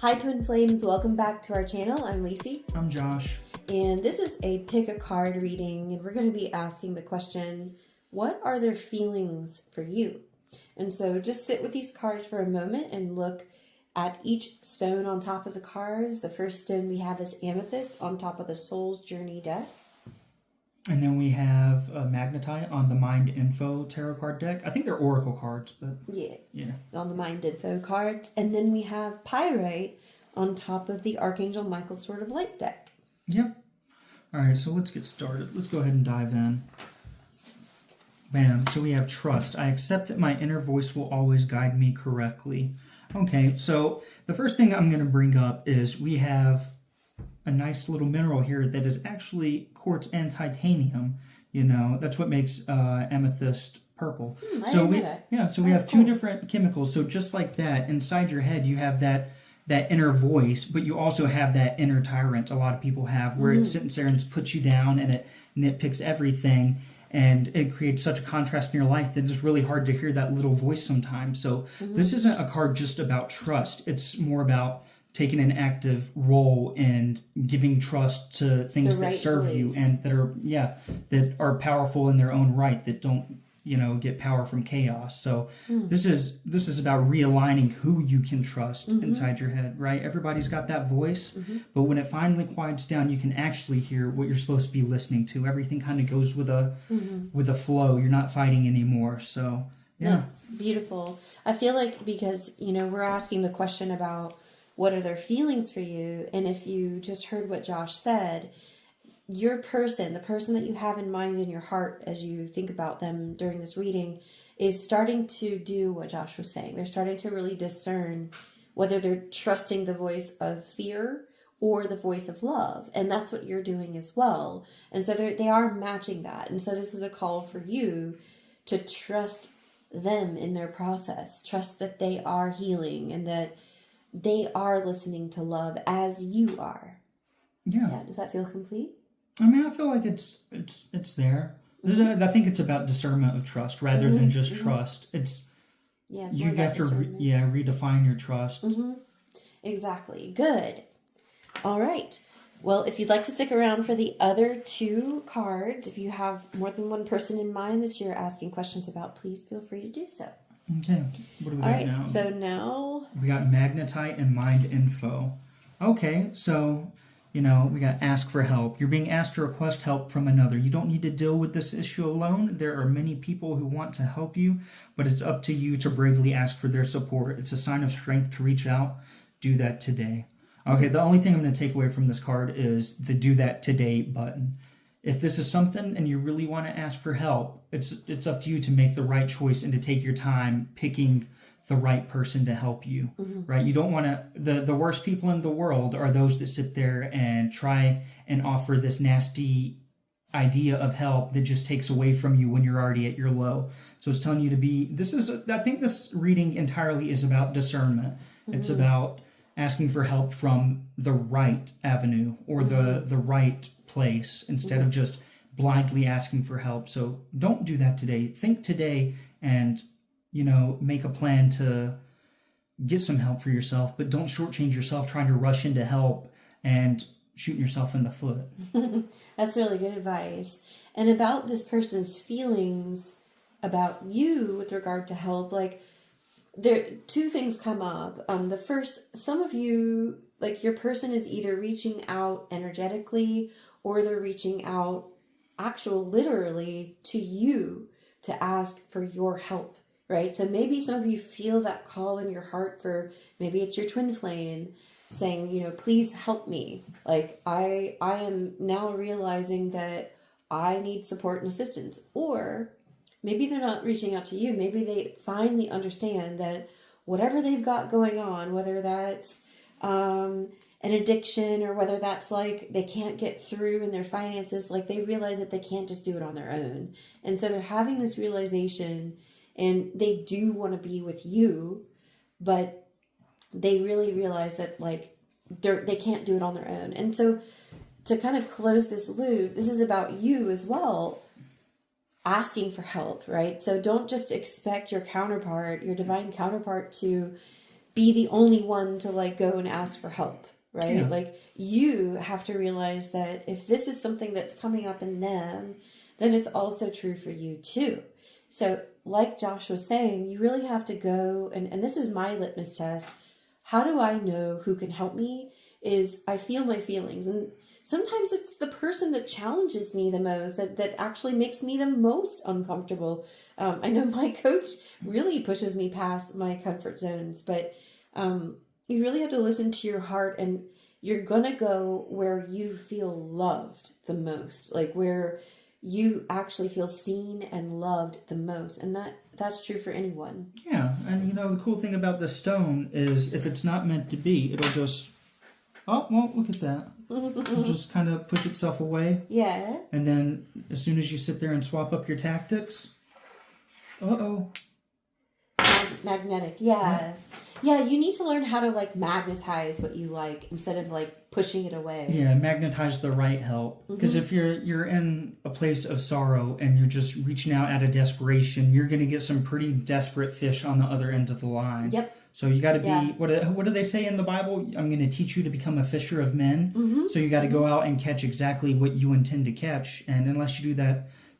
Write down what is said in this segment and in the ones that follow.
Hi Twin Flames, welcome back to our channel. I'm Lacey. I'm Josh. And this is a pick a card reading, and we're going to be asking the question, what are their feelings for you? And so just sit with these cards for a moment and look at each stone on top of the cards. The first stone we have is amethyst on top of the Soul's Journey deck. And then we have magnetite on the Mind Info tarot card deck. I think they're oracle cards, but yeah, on the Mind Info cards. And then we have pyrite on top of the Archangel Michael Sword of Light deck. Yep. All right, so let's get started. Let's go ahead and dive in. Bam. So we have trust. I accept that my inner voice will always guide me correctly. Okay, so the first thing I'm going to bring up is we have a nice little mineral here that is actually quartz and titanium. You know, that's what makes amethyst purple. So we have two different chemicals. So just like that, inside your head you have that inner voice, but you also have that inner tyrant a lot of people have, where it sits there and just puts you down and it nitpicks everything, and it creates such a contrast in your life that it's really hard to hear that little voice sometimes. So this isn't a card just about trust. It's more about taking an active role and giving trust to things that serve you and that are powerful in their own right, that don't get power from chaos. So this is about realigning who you can trust inside your head, right? Everybody's got that voice, but when it finally quiets down, you can actually hear what you're supposed to be listening to. Everything kind of goes with a flow. You're not fighting anymore. So yeah. Beautiful. I feel like because we're asking the question about what are their feelings for you, and if you just heard what Josh said, your person, the person that you have in mind in your heart as you think about them during this reading, is starting to do what Josh was saying. They're starting to really discern whether they're trusting the voice of fear or the voice of love. And that's what you're doing as well. And so they are matching that. And so this is a call for you to trust them in their process. Trust that they are healing and that they are listening to love as you are. Yeah. Does that feel complete? I mean, I feel like it's there. I think it's about discernment of trust rather than just trust. It's you have to redefine your trust. Exactly. Good. All right. Well, if you'd like to stick around for the other two cards, if you have more than one person in mind that you're asking questions about, please feel free to do so. Okay. What do we got now? So now we got magnetite and mind info. Okay, so we got ask for help. You're being asked to request help from another. You don't need to deal with this issue alone. There are many people who want to help you, but it's up to you to bravely ask for their support. It's a sign of strength to reach out. Do that today. Okay, the only thing I'm going to take away from this card is the do that today button. If this is something and you really want to ask for help, it's up to you to make the right choice and to take your time picking the right person to help you, right? You don't want to, the worst people in the world are those that sit there and try and offer this nasty idea of help that just takes away from you when you're already at your low. So it's telling you to I think this reading entirely is about discernment. It's about asking for help from the right avenue or the right place instead of just blindly asking for help. So don't do that today. Think today and make a plan to get some help for yourself, but don't shortchange yourself trying to rush into help and shooting yourself in the foot. That's really good advice. And about this person's feelings about you with regard to help, like there two things come up. The first, some of you, like your person is either reaching out energetically or they're reaching out literally to you to ask for your help. Right? So maybe some of you feel that call in your heart for, maybe it's your twin flame saying, please help me. Like I am now realizing that I need support and assistance. Or maybe they're not reaching out to you. Maybe they finally understand that whatever they've got going on, whether that's an addiction or whether that's like they can't get through in their finances, like they realize that they can't just do it on their own. And so they're having this realization. And they do want to be with you, but they really realize that they can't do it on their own. And so to kind of close this loop, this is about you as well, asking for help, right? So don't just expect your divine counterpart to be the only one to like go and ask for help, right? Yeah. Like you have to realize that if this is something that's coming up in them, then it's also true for you too. So like Josh was saying, you really have to go, and this is my litmus test. How do I know who can help me? Is I feel my feelings. And sometimes it's the person that challenges me the most, that actually makes me the most uncomfortable. I know my coach really pushes me past my comfort zones, but you really have to listen to your heart, and you're going to go where you feel loved the most, like where you actually feel seen and loved the most. And that's true for anyone. Yeah, and you know, the cool thing about the stone is if it's not meant to be, it'll just, oh, well, look at that. It'll just kind of push itself away. Yeah. And then as soon as you sit there and swap up your tactics, uh-oh. Magnetic, yeah. Yeah, you need to learn how to like magnetize what you like instead of like pushing it away. Yeah, magnetize the right help. Because if you're in a place of sorrow and you're just reaching out out of desperation, you're going to get some pretty desperate fish on the other end of the line. Yep. So you got to be, Yeah. what do they say in the Bible? I'm going to teach you to become a fisher of men. So you got to go out and catch exactly what you intend to catch. And unless you do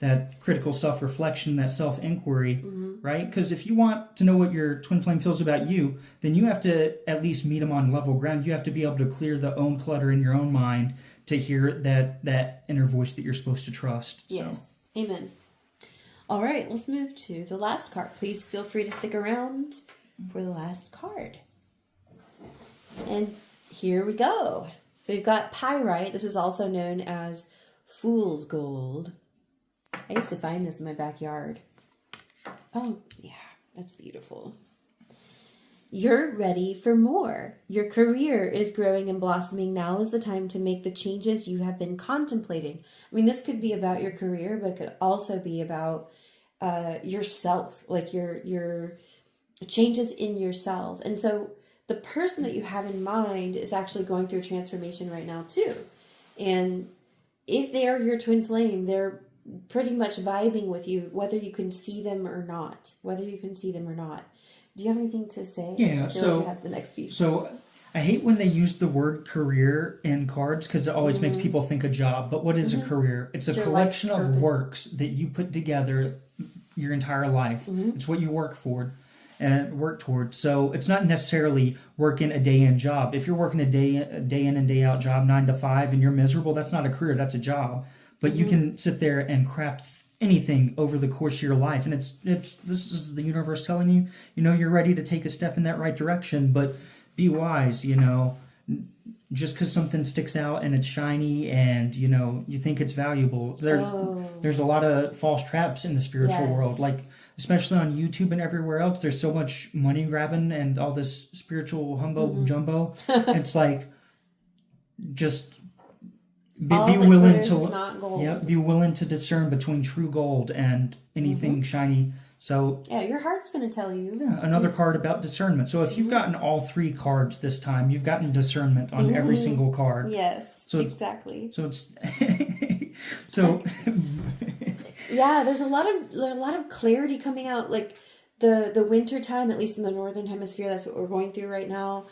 that critical self-reflection, that self-inquiry, right? Because if you want to know what your twin flame feels about you, then you have to at least meet them on level ground. You have to be able to clear the own clutter in your own mind to hear that inner voice that you're supposed to trust. Yes. So. Amen. All right, let's move to the last card. Please feel free to stick around for the last card. And here we go. So we've got pyrite. This is also known as fool's gold. I used to find this in my backyard. Oh, yeah, that's beautiful. You're ready for more. Your career is growing and blossoming. Now is the time to make the changes you have been contemplating. I mean, this could be about your career, but it could also be about yourself, like your changes in yourself. And so the person that you have in mind is actually going through transformation right now too. And if they are your twin flame, they're pretty much vibing with you, whether you can see them or not. Do you have anything to say? Yeah, I feel so like you have the next piece. So I hate when they use the word career in cards because it always makes people think a job. But what is a career? It's a collection of works that you put together your entire life. It's what you work for and work towards. So it's not necessarily working a day-in job. If you're working a day in and day out job, 9 to 5, and you're miserable, that's not a career, that's a job. But you can sit there and craft anything over the course of your life. And it's this is the universe telling you, you're ready to take a step in that right direction, but be wise, just because something sticks out and it's shiny and, you think it's valuable. There's a lot of false traps in the spiritual world, like especially on YouTube and everywhere else. There's so much money grabbing and all this spiritual humbo jumbo. It's like, just be willing to be willing to discern between true gold and anything shiny. So yeah, your heart's going to tell you. Yeah, another card about discernment. So if you've gotten all 3 cards this time, you've gotten discernment on every single card. Yes. So exactly. So it's so yeah, there's a lot of clarity coming out, like the winter time, at least in the northern hemisphere. That's what we're going through right now.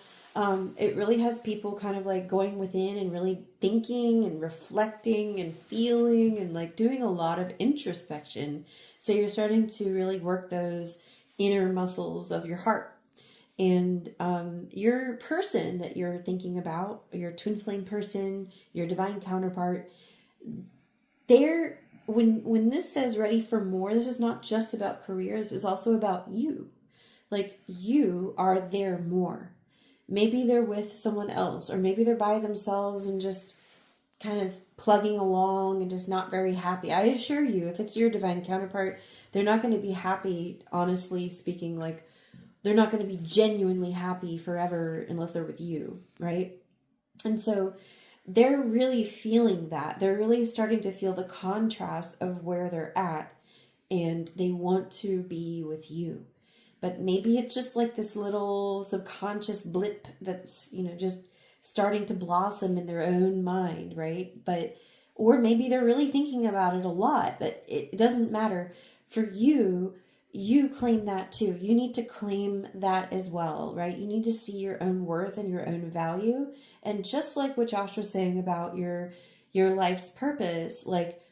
It really has people kind of like going within and really thinking and reflecting and feeling and like doing a lot of introspection. So you're starting to really work those inner muscles of your heart. And your person that you're thinking about, your twin flame person, your divine counterpart, when this says ready for more, this is not just about career. This is also about you. Like, you are there more. Maybe they're with someone else, or maybe they're by themselves and just kind of plugging along and just not very happy. I assure you, if it's your divine counterpart, they're not going to be happy, honestly speaking. Like, they're not going to be genuinely happy forever unless they're with you, right? And so they're really feeling that. They're really starting to feel the contrast of where they're at, and they want to be with you. But maybe it's just like this little subconscious blip that's, just starting to blossom in their own mind, right? Or maybe they're really thinking about it a lot, but it doesn't matter. For you, you claim that too. You need to claim that as well, right? You need to see your own worth and your own value. And just like what Josh was saying about your life's purpose, like,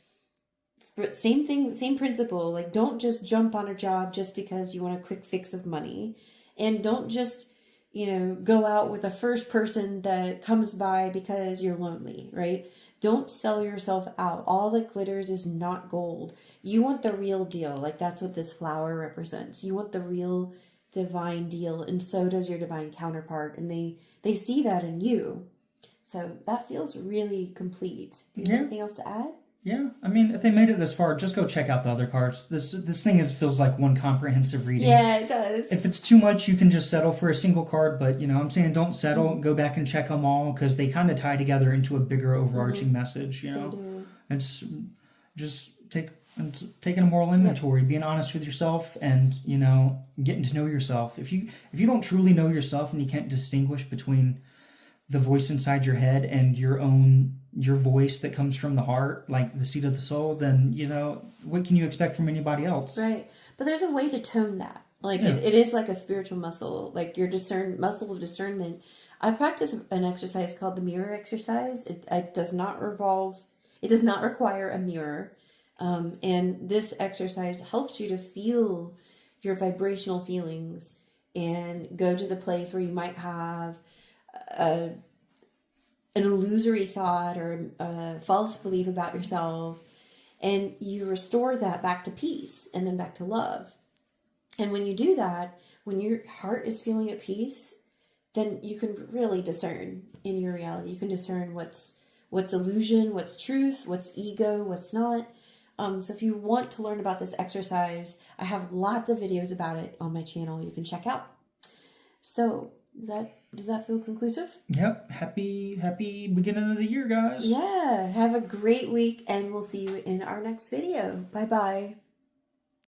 same thing, same principle. Like, don't just jump on a job just because you want a quick fix of money. And don't just, go out with the first person that comes by because you're lonely, right? Don't sell yourself out. All that glitters is not gold. You want the real deal. Like, that's what this flower represents. You want the real divine deal, and so does your divine counterpart. And they see that in you. So that feels really complete. Do you have anything else to add? Yeah, I mean, if they made it this far, just go check out the other cards. This thing feels like one comprehensive reading. Yeah, it does. If it's too much, you can just settle for a single card, but, I'm saying don't settle. Go back and check them all, because they kind of tie together into a bigger overarching message, They do. It's just taking a moral inventory, being honest with yourself, and, getting to know yourself. If you don't truly know yourself and you can't distinguish between the voice inside your head and your voice that comes from the heart, like the seat of the soul, then, what can you expect from anybody else? Right. But there's a way to tone that. Like, it is like a spiritual muscle, like your muscle of discernment. I practice an exercise called the mirror exercise. It does not require a mirror. And this exercise helps you to feel your vibrational feelings and go to the place where you might have an illusory thought or a false belief about yourself, and you restore that back to peace and then back to love. And when you do that, when your heart is feeling at peace, then you can really discern in your reality. You can discern what's illusion, what's truth, what's ego, what's not. So if you want to learn about this exercise, I have lots of videos about it on my channel you can check out. So does that feel conclusive? Yep. Happy beginning of the year, guys. Yeah. Have a great week, and we'll see you in our next video. Bye-bye.